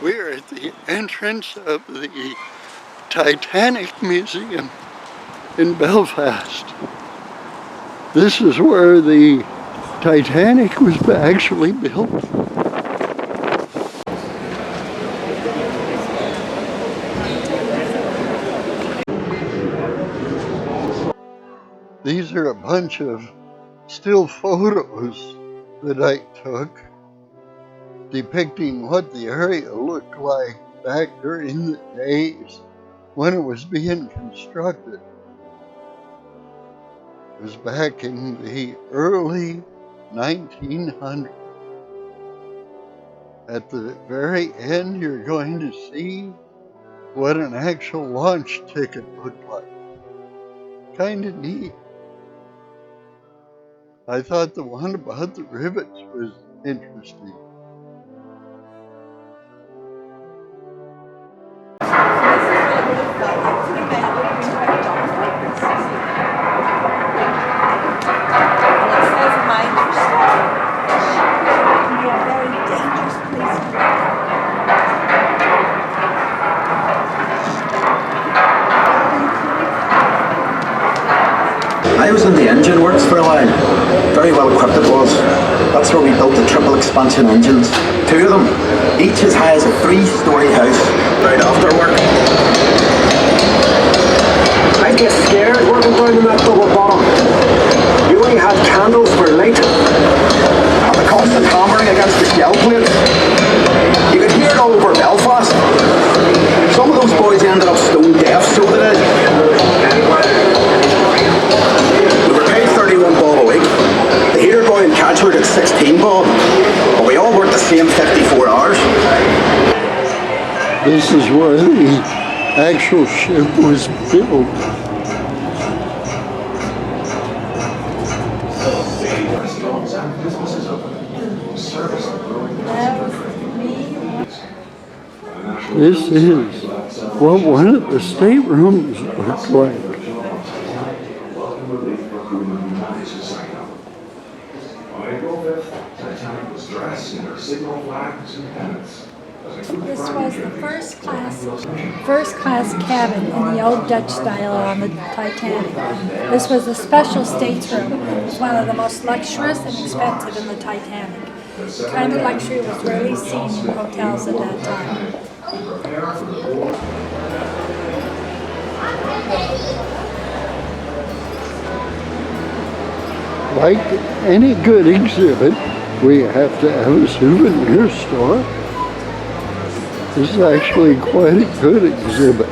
We're at the entrance of the Titanic Museum in Belfast. This is where the Titanic was actually built. These are a bunch of still photos that I took depicting what the area looked like back during the days when it was being constructed. It was back in the early 1900s. At the very end, you're going to see what an actual launch ticket looked like. Kind of neat. I thought the one about the rivets was interesting. I was in the engine works for a while. Very well equipped it was. That's where we built the triple expansion engines. 2 of them, each as high as a 3-story house, right after work. I'd get scared working down in that double bottom. You only had candles for light. And the constant hammering against the shell plates. You could hear it all over Belfast. Some of those boys ended up stone deaf, so they did. We were paid 31 bob a week. The heater boy in Catchford at 16 bob. But we all worked the same 54 hours. This is where the actual ship was built. This is what one of the staterooms looked like. This was the first class cabin in the old Dutch style on the Titanic. This was a special stateroom. It was one of the most luxurious and expensive in the Titanic. The kind of luxury was rarely seen in hotels at that time. Like any good exhibit, we have to have a souvenir store. This is actually quite a good exhibit.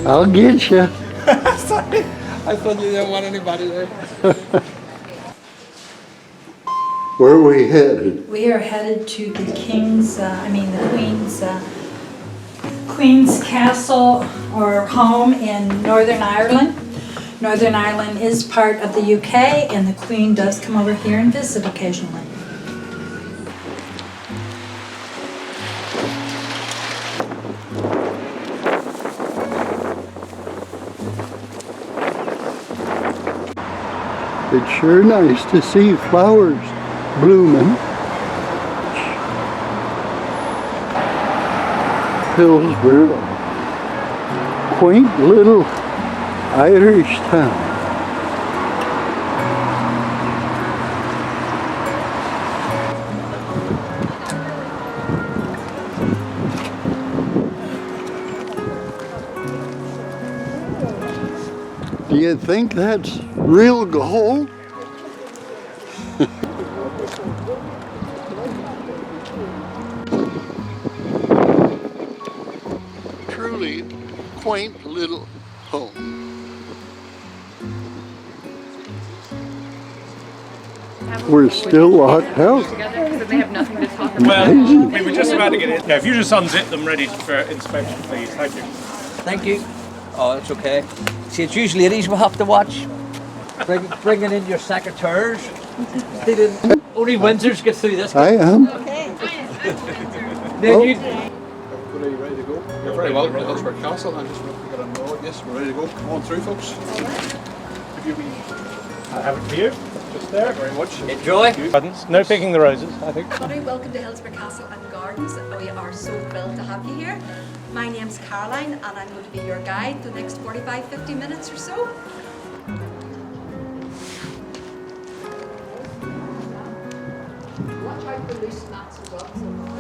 I'll get you. Sorry, I thought you didn't want anybody there. Where are we headed? We are headed to the Queen's Castle or home in Northern Ireland. Northern Ireland is part of the UK, and the Queen does come over here and visit occasionally. It's sure nice to see flowers blooming. Hillsborough, quaint little Irish town. Do you think that's real gold? Truly quaint little home. We're still locked out. They have nothing to talk about. Well, we were just about to get in. Yeah, if you just unzip them ready for inspection, please. Thank you. Thank you. Oh, that's okay. See, it's you ladies will have to watch. Bringing in your secateurs. Only Windsors get through this. I am. Okay. Then you. Are you ready to go? You're very welcome to Hillsborough Castle. I'm just going to get a nod. Yes, we're ready to go. Come on through, folks. I have it for you. Just there. Very much. Enjoy. Gardens. No picking the roses, I think. Everybody, welcome to Hillsborough Castle and Gardens. We are so thrilled to have you here. My name's Caroline and I'm going to be your guide the next 45-50 minutes or so. Watch out for loose mats and rugs on the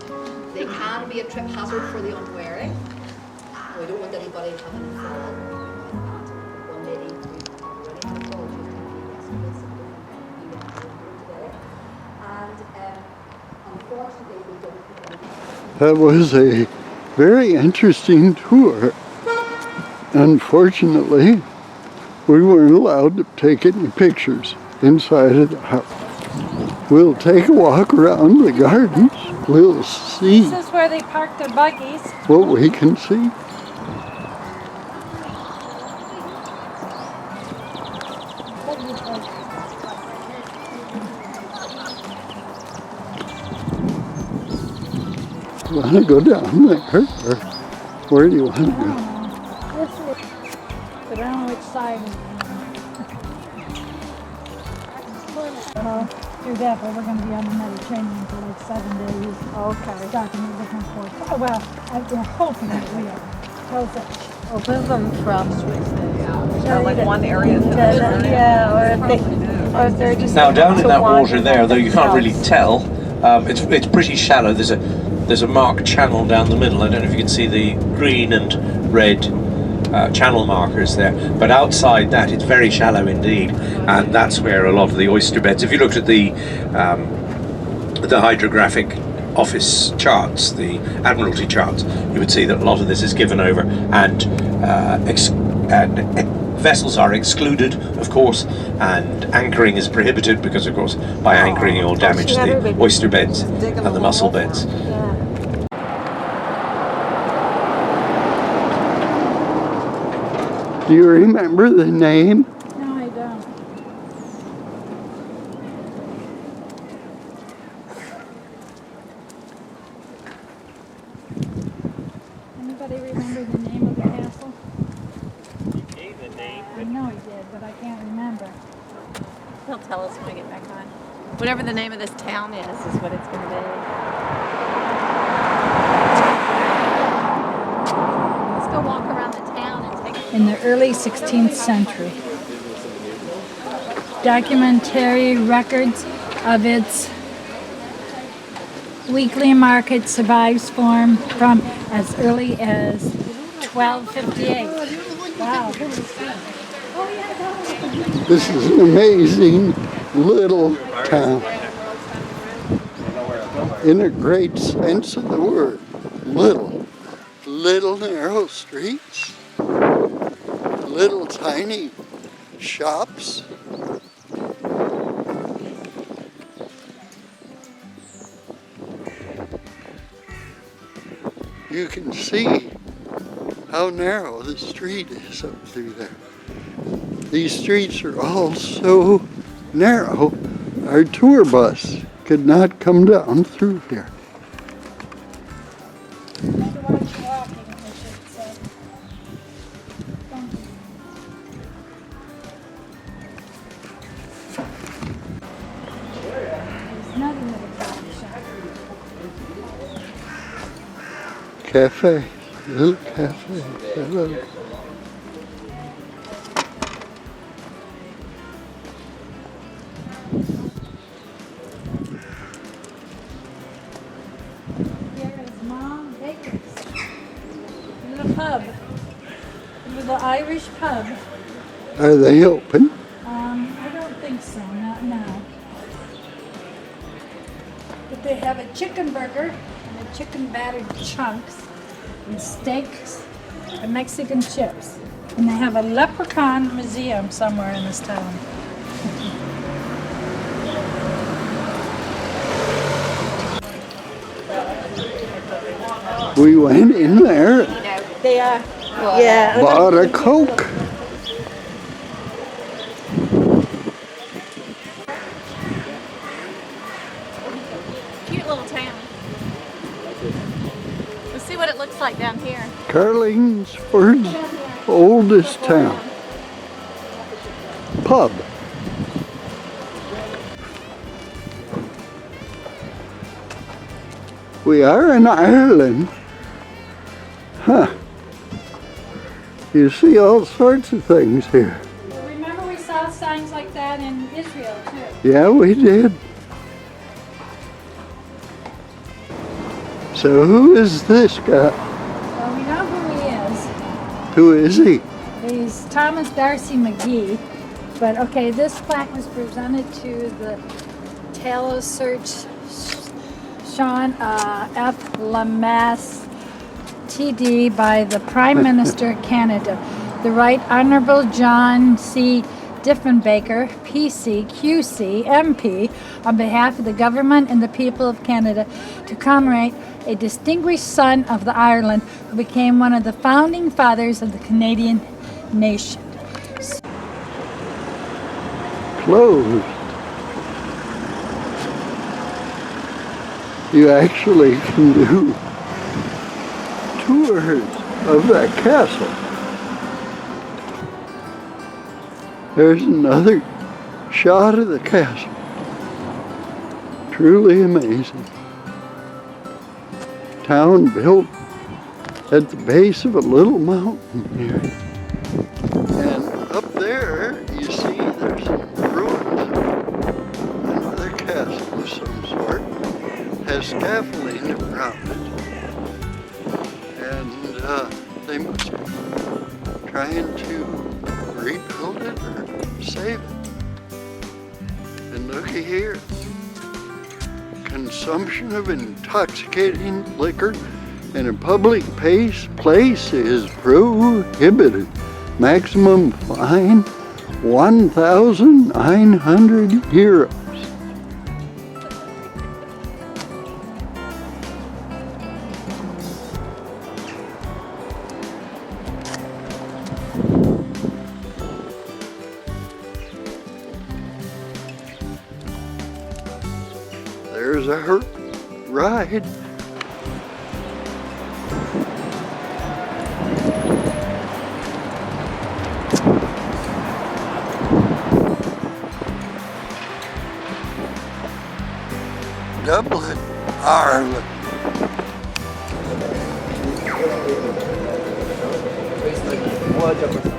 floor. They can be a trip hazard for the unwary. We don't want anybody coming and fall. One lady who already had a fall, she's going to be today. And unfortunately, we don't have any. That was a very interesting tour. Unfortunately, we weren't allowed to take any pictures inside of the house. We'll take a walk around the gardens. We'll see This is where they park their buggies. what we can see. You want to go down there? Or where do you want to go? This is, but I don't know which side. Through that, but we're going to be on the Mediterranean for like 7 days. Okay. Stopping at different ports. Oh, well, we're hoping that we are. How's that? Open them from Swiss. Yeah, Or like one area. Yeah, or if they're just Now down in to that wander water there, though you can't really themselves. tell, it's pretty shallow. There's a marked channel down the middle. I don't know if you can see the green and red channel markers there, but outside that it's very shallow indeed, and that's where a lot of the oyster beds. If you looked at the hydrographic office charts, the Admiralty charts, you would see that a lot of this is given over, and vessels are excluded, of course, and anchoring is prohibited because, of course, by anchoring you'll damage the oyster beds and the mussel beds. Do you remember the name? No, I don't. Anybody remember the name of the castle? He gave the name. I know he did, but I can't remember. He'll tell us when we get back on. Whatever the name of this town is what it's going to be. Let's go walk around the town and take a In the early 16th century. Documentary records of its weekly market survives from as early as 1258. Wow. This is an amazing little town. In a great sense of the word. Little narrow streets. Little tiny shops. You can see how narrow the street is up through there. These streets are all so narrow, our tour bus could not come down through here. Cafe, little cafe. Hello. Here is Mom Baker's little pub, little Irish pub. Are they open? I don't think so, not now. But they have a chicken burger and a chicken battered chunks and steaks and Mexican chips. And they have a leprechaun museum somewhere in this town. We went in there, They are. Yeah. bought a Coke. Cute little town. Let's see what it looks like down here. Carlingsford's oldest town. Pub. We are in Ireland. Huh. You see all sorts of things here. Remember we saw signs like that in Israel too. Yeah, we did. So who is this guy? Well, we know who he is. Who is he? He's Thomas Darcy McGee. But okay, this plaque was presented to the telesearch Sean F. Lamass, TD, by the Prime Minister of Canada, the Right Honourable John C. Diefenbaker, PC, QC, MP, on behalf of the government and the people of Canada, to commemorate a distinguished son of the Ireland who became one of the founding fathers of the Canadian nation. Closed. You actually can do tours of that castle. There's another shot of the castle. Truly amazing. Town built at the base of a little mountain here. And up there, you see there's some ruins of another castle of some sort. Has scaffolding around it. And they must be trying to rebuild it or save it. And looky here. Consumption of intoxicating liquor in a public place is prohibited. Maximum fine, 1,900 euros. There's our ride. Dublin, Ireland. What's